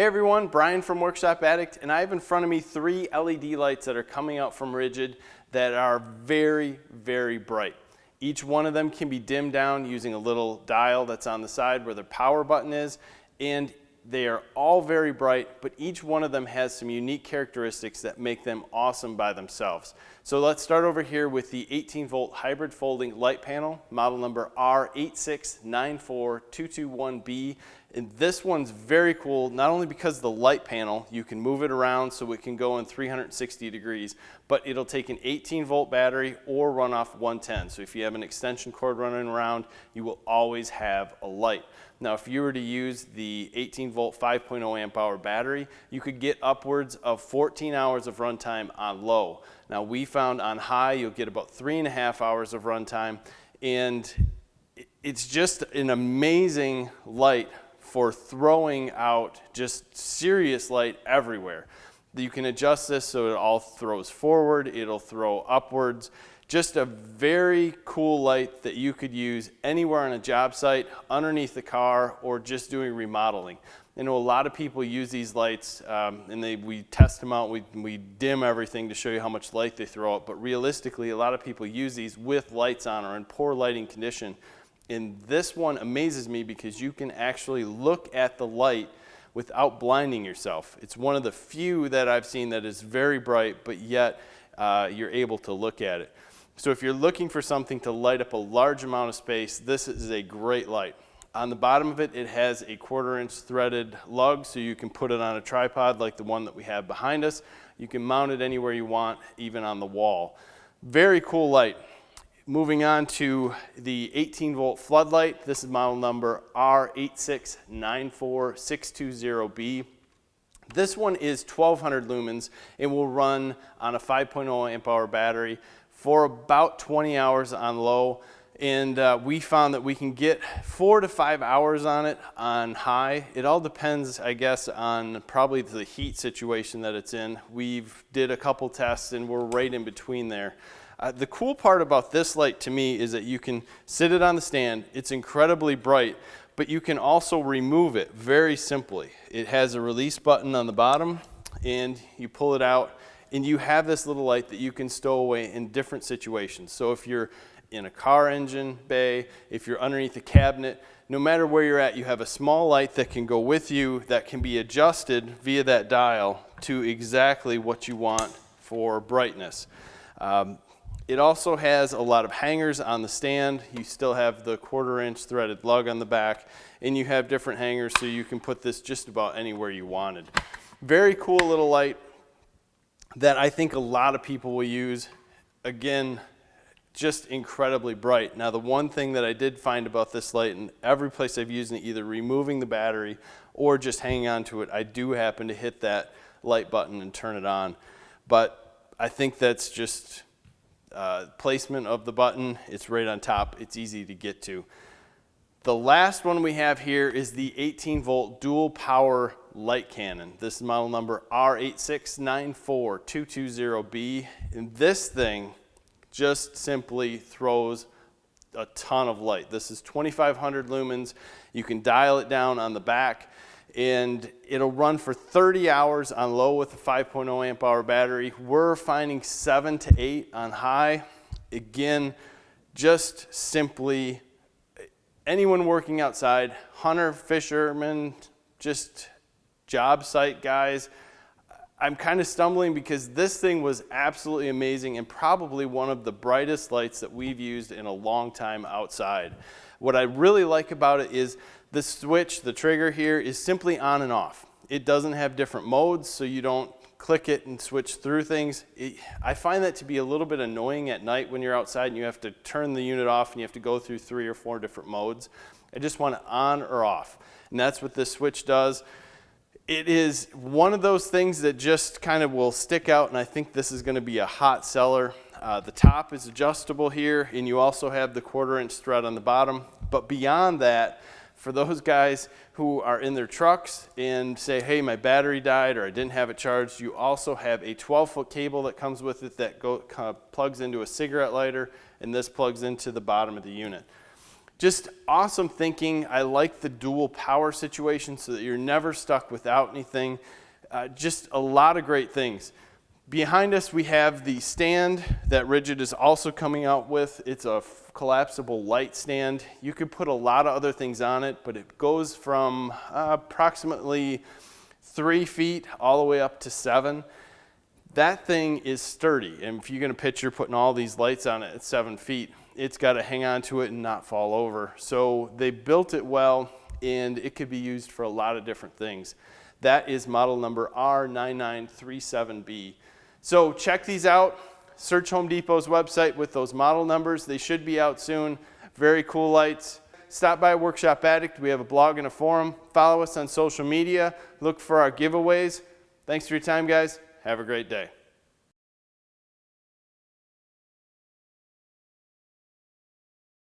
Hey everyone, Brian from WorkshopAddict, and I have in front of me 3 LED lights that are coming out from Ridgid that are very, very bright. Each one of them can be dimmed down using a little dial that's on the side where the power button is, and they are all very bright, but each one of them has some unique characteristics that make them awesome by themselves. So let's start over here with the 18-volt hybrid folding light panel, model number R8694221B. And this one's very cool, not only because of the light panel, you can move it around so it can go in 360 degrees, but it'll take an 18-volt battery or run off 110. So if you have an extension cord running around, you will always have a light. Now, if you were to use the 18-volt 5.0 amp hour battery, you could get upwards of 14 hours of runtime on low. Now, we found on high, you'll get about 3.5 hours of runtime, and it's just an amazing light for throwing out just serious light everywhere. You can adjust this so it all throws forward, it'll throw upwards. Just a very cool light that you could use anywhere on a job site, underneath the car, or just doing remodeling. I know a lot of people use these lights and we test them out, we dim everything to show you how much light they throw out, but realistically a lot of people use these with lights on or in poor lighting condition. And this one amazes me because you can actually look at the light without blinding yourself. It's one of the few that I've seen that is very bright, but yet you're able to look at it. So if you're looking for something to light up a large amount of space, this is a great light. On the bottom of it, it has a 1/4-inch threaded lug, so you can put it on a tripod like the one that we have behind us. You can mount it anywhere you want, even on the wall. Very cool light. Moving on to the 18-volt floodlight. This is model number R8694620B. This one is 1200 lumens and will run on a 5.0 amp hour battery for about 20 hours on low. And we found that we can get 4 to 5 hours on it on high. It all depends, I guess, on probably the heat situation that it's in. We've did a couple tests and we're right in between there. The cool part about this light to me is that you can sit it on the stand. It's incredibly bright, but you can also remove it very simply. It has a release button on the bottom and you pull it out and you have this little light that you can stow away in different situations. So if you're in a car engine bay, if you're underneath a cabinet, no matter where you're at, you have a small light that can go with you that can be adjusted via that dial to exactly what you want for brightness. It also has a lot of hangers on the stand. You still have the 1/4-inch threaded lug on the back, and you have different hangers so you can put this just about anywhere you wanted. Very cool little light that I think a lot of people will use. Again, just incredibly bright. Now, the one thing that I did find about this light, and every place I've used it, either removing the battery or just hanging on to it, I do happen to hit that light button and turn it on. But I think that's just placement of the button. It's right on top. It's easy to get to. The last one we have here is the 18-volt dual power light cannon. This is model number R8694220B. And this thing just simply throws a ton of light. This is 2500 lumens. You can dial it down on the back and it'll run for 30 hours on low with a 5.0 amp hour battery. We're finding 7 to 8 on high. Again, just simply anyone working outside, hunter, fisherman, just job site guys. I'm kind of stumbling because this thing was absolutely amazing and probably one of the brightest lights that we've used in a long time outside. What I really like about it is the switch, the trigger here, is simply on and off. It doesn't have different modes, so you don't click it and switch through things. I find that to be a little bit annoying at night when you're outside and you have to turn the unit off and you have to go through 3 or 4 different modes. I just want it on or off, and that's what this switch does. It is one of those things that just kind of will stick out, and I think this is going to be a hot seller. The top is adjustable here, and you also have the 1/4-inch thread on the bottom. But beyond that, for those guys who are in their trucks and say, hey, my battery died or I didn't have it charged, you also have a 12-foot cable that comes with it that plugs into a cigarette lighter, and this plugs into the bottom of the unit. Just awesome thinking. I like the dual power situation so that you're never stuck without anything. Just a lot of great things. Behind us we have the stand that Ridgid is also coming out with. It's a collapsible light stand. You could put a lot of other things on it, but it goes from approximately 3 feet all the way up to 7. That thing is sturdy, and if you're going to picture putting all these lights on it at 7 feet, it's got to hang on to it and not fall over. So they built it well, and it could be used for a lot of different things. That is model number R9937B. So check these out. Search Home Depot's website with those model numbers. They should be out soon. Very cool lights. Stop by Workshop Addict. We have a blog and a forum. Follow us on social media. Look for our giveaways. Thanks for your time, guys. Have a great day.